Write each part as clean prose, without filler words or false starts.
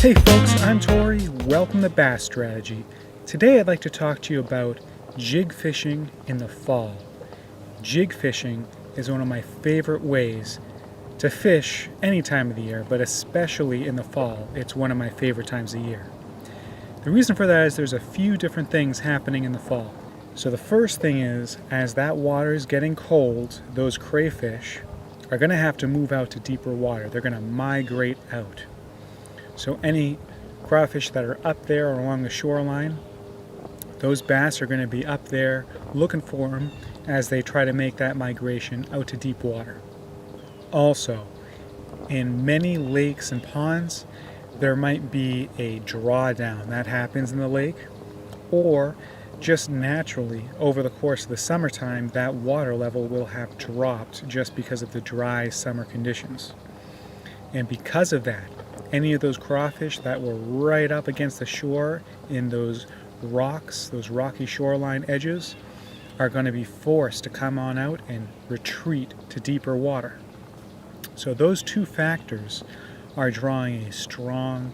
Hey folks, I'm Tori. Welcome to Bass Strategy. Today I'd like to talk to you about jig fishing in the fall. Jig fishing is one of my favorite ways to fish any time of the year, but especially in the fall. It's one of my favorite times of year. The reason for that is there's a few different things happening in the fall. So the first thing is, as that water is getting cold, those crayfish are going to have to move out to deeper water. They're going to migrate out. So any crawfish that are up there or along the shoreline, those bass are going to be up there looking for them as they try to make that migration out to deep water. Also, in many lakes and ponds, there might be a drawdown that happens in the lake, or just naturally over the course of the summertime, that water level will have dropped just because of the dry summer conditions. And because of that, any of those crawfish that were right up against the shore in those rocks, those rocky shoreline edges, are going to be forced to come on out and retreat to deeper water. So those two factors are drawing a strong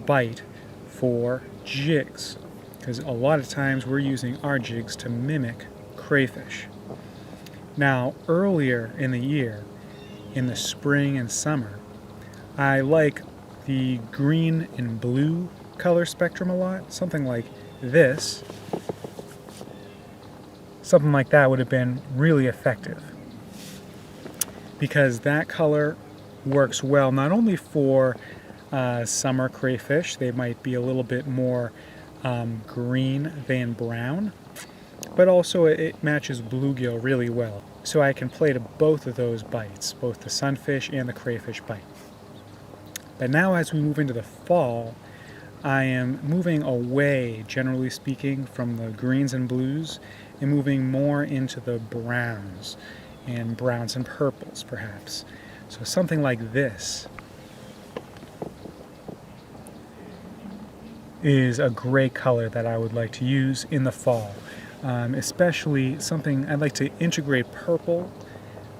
bite for jigs, because a lot of times we're using our jigs to mimic crayfish. Now, earlier in the year, in the spring and summer, I like the green and blue color spectrum a lot. Something like this, something like that would have been really effective, because that color works well not only for summer crayfish. They might be a little bit more green than brown, but also it matches bluegill really well. So I can play to both of those bites, both the sunfish and the crayfish bite. But now as we move into the fall, I am moving away, generally speaking, from the greens and blues and moving more into the browns and purples perhaps. So something like this is a great color that I would like to use in the fall. Especially something I'd like to integrate purple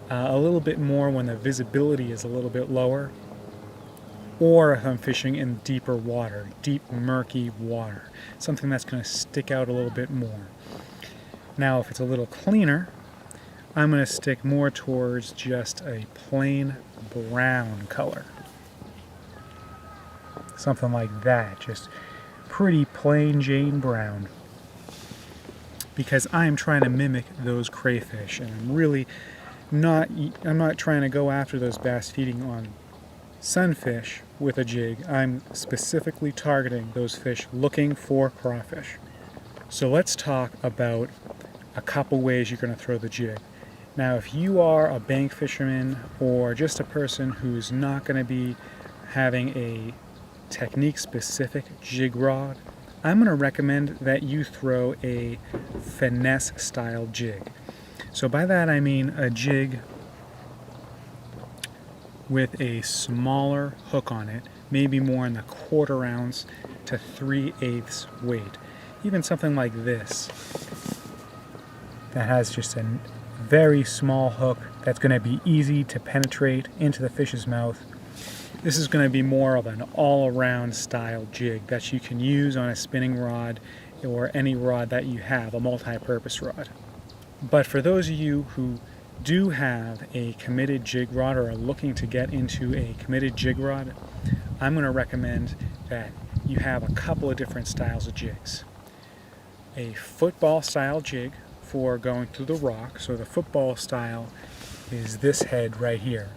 a little bit more when the visibility is a little bit lower, or if I'm fishing in deeper water, deep murky water, something that's going to stick out a little bit more. Now if it's a little cleaner, I'm going to stick more towards just a plain brown color. Something like that, just pretty plain Jane brown. Because I'm trying to mimic those crayfish, and I'm not trying to go after those bass feeding on sunfish with a jig. I'm specifically targeting those fish looking for crawfish. So let's talk about a couple ways you're going to throw the jig. Now if you are a bank fisherman or just a person who's not going to be having a technique specific jig rod, I'm going to recommend that you throw a finesse style jig. So by that I mean a jig with a smaller hook on it, maybe more in the 1/4 ounce to 3/8 weight. Even something like this that has just a very small hook that's going to be easy to penetrate into the fish's mouth. This is going to be more of an all-around style jig that you can use on a spinning rod or any rod that you have, a multi-purpose rod. But for those of you who do have a committed jig rod or are looking to get into a committed jig rod, I'm going to recommend that you have a couple of different styles of jigs. A football style jig for going through the rock. So the football style is this head right here.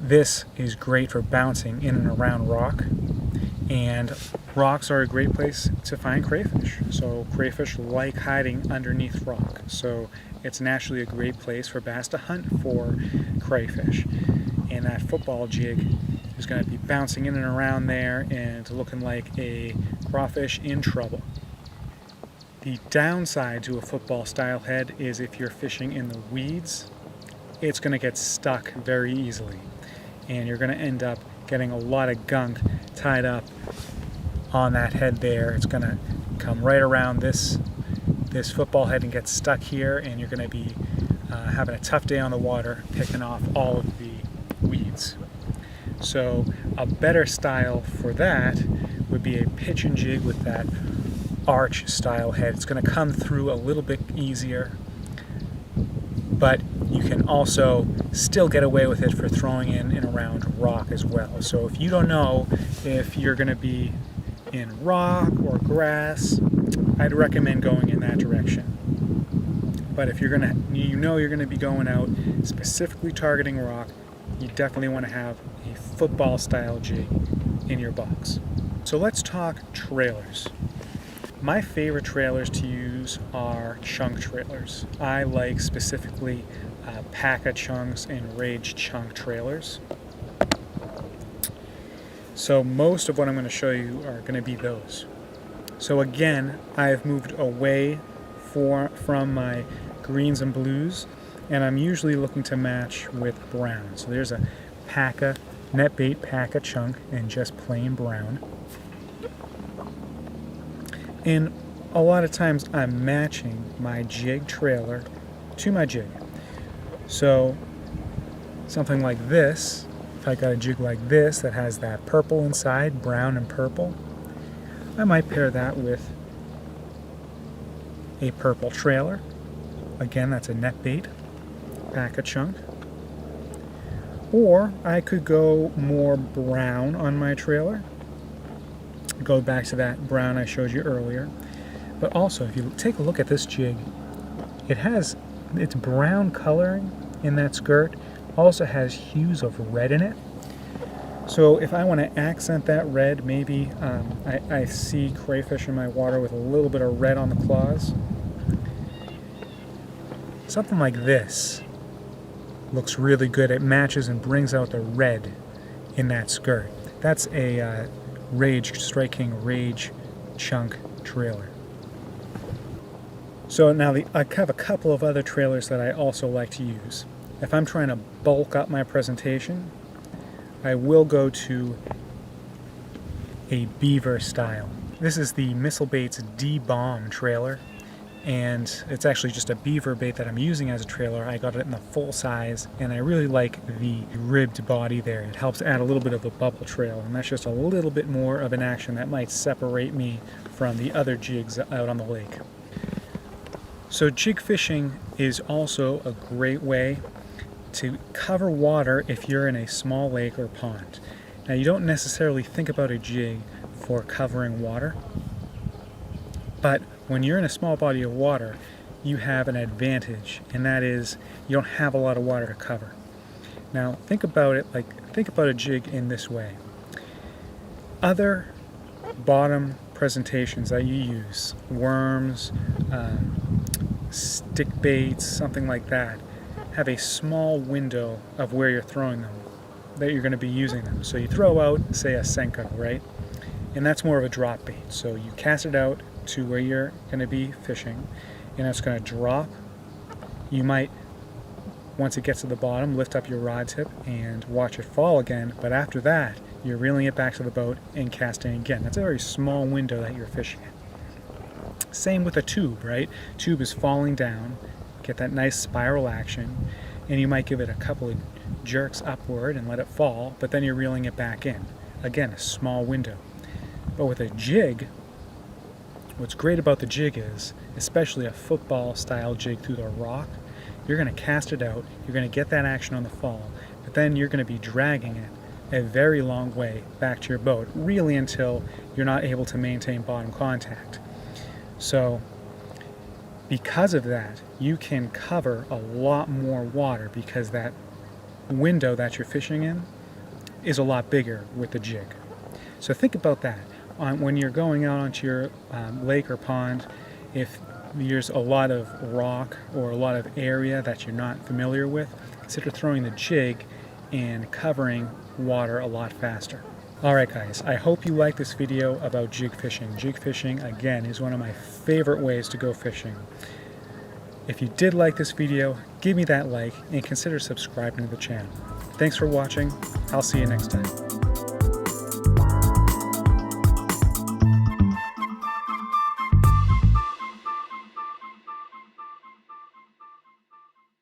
This is great for bouncing in and around rock, and rocks are a great place to find crayfish. So crayfish like hiding underneath rock, so it's naturally a great place for bass to hunt for crayfish. And that football jig is going to be bouncing in and around there and looking like a crawfish in trouble. The downside to a football style head is if you're fishing in the weeds, it's going to get stuck very easily, and you're going to end up getting a lot of gunk tied up on that head there. It's going to come right around this football head and get stuck here, and you're going to be having a tough day on the water picking off all of the weeds. So a better style for that would be a pitch and jig with that arch style head. It's going to come through a little bit easier, but you can also still get away with it for throwing in and around rock as well. So if you don't know if you're going to be in rock or grass, I'd recommend going in that direction. But if you're going to, you're going to be going out specifically targeting rock, you definitely want to have a football style jig in your box. So let's talk trailers. My favorite trailers to use are chunk trailers. I like specifically Paca chunks and Rage chunk trailers. So most of what I'm going to show you are going to be those. So again, I've moved away from my greens and blues, and I'm usually looking to match with brown. So there's a Paca, NetBait Paca chunk in just plain brown. And a lot of times I'm matching my jig trailer to my jig. So something like this, if I got a jig like this that has that purple inside, brown and purple, I might pair that with a purple trailer. Again, that's a NetBait Paca chunk. Or I could go more brown on my trailer. Go back to that brown I showed you earlier. But also, if you take a look at this jig, it has its brown coloring in that skirt, also has hues of red in it. So if I want to accent that red, maybe I see crayfish in my water with a little bit of red on the claws. Something like this looks really good. It matches and brings out the red in that skirt. That's a Strike King Rage chunk trailer. So now I have a couple of other trailers that I also like to use. If I'm trying to bulk up my presentation, I will go to a beaver style. This is the Missile Baits D-Bomb trailer, and it's actually just a beaver bait that I'm using as a trailer. I got it in the full size, and I really like the ribbed body there. It helps add a little bit of a bubble trail, and that's just a little bit more of an action that might separate me from the other jigs out on the lake. So jig fishing is also a great way to cover water if you're in a small lake or pond. Now you don't necessarily think about a jig for covering water, but when you're in a small body of water, you have an advantage, and that is you don't have a lot of water to cover. Now think about a jig in this way. Other bottom presentations that you use, worms, stick baits, something like that, have a small window of where you're throwing them, that you're going to be using them. So you throw out, say, a Senko, right? And that's more of a drop bait. So you cast it out to where you're going to be fishing, and it's going to drop. You might, once it gets to the bottom, lift up your rod tip and watch it fall again, but after that, you're reeling it back to the boat and casting again. That's a very small window that you're fishing in. Same with a tube, right? Tube is falling down, get that nice spiral action, and you might give it a couple of jerks upward and let it fall, but then you're reeling it back in. Again, a small window. But with a jig, what's great about the jig is, especially a football style jig through the rock, you're going to cast it out, you're going to get that action on the fall, but then you're going to be dragging it a very long way back to your boat, really until you're not able to maintain bottom contact. So because of that, you can cover a lot more water because that window that you're fishing in is a lot bigger with the jig. So think about that. When you're going out onto your lake or pond, if there's a lot of rock or a lot of area that you're not familiar with, consider throwing the jig and covering water a lot faster. Alright guys, I hope you like this video about jig fishing. Jig fishing, again, is one of my favorite ways to go fishing. If you did like this video, give me that like and consider subscribing to the channel. Thanks for watching. I'll see you next time.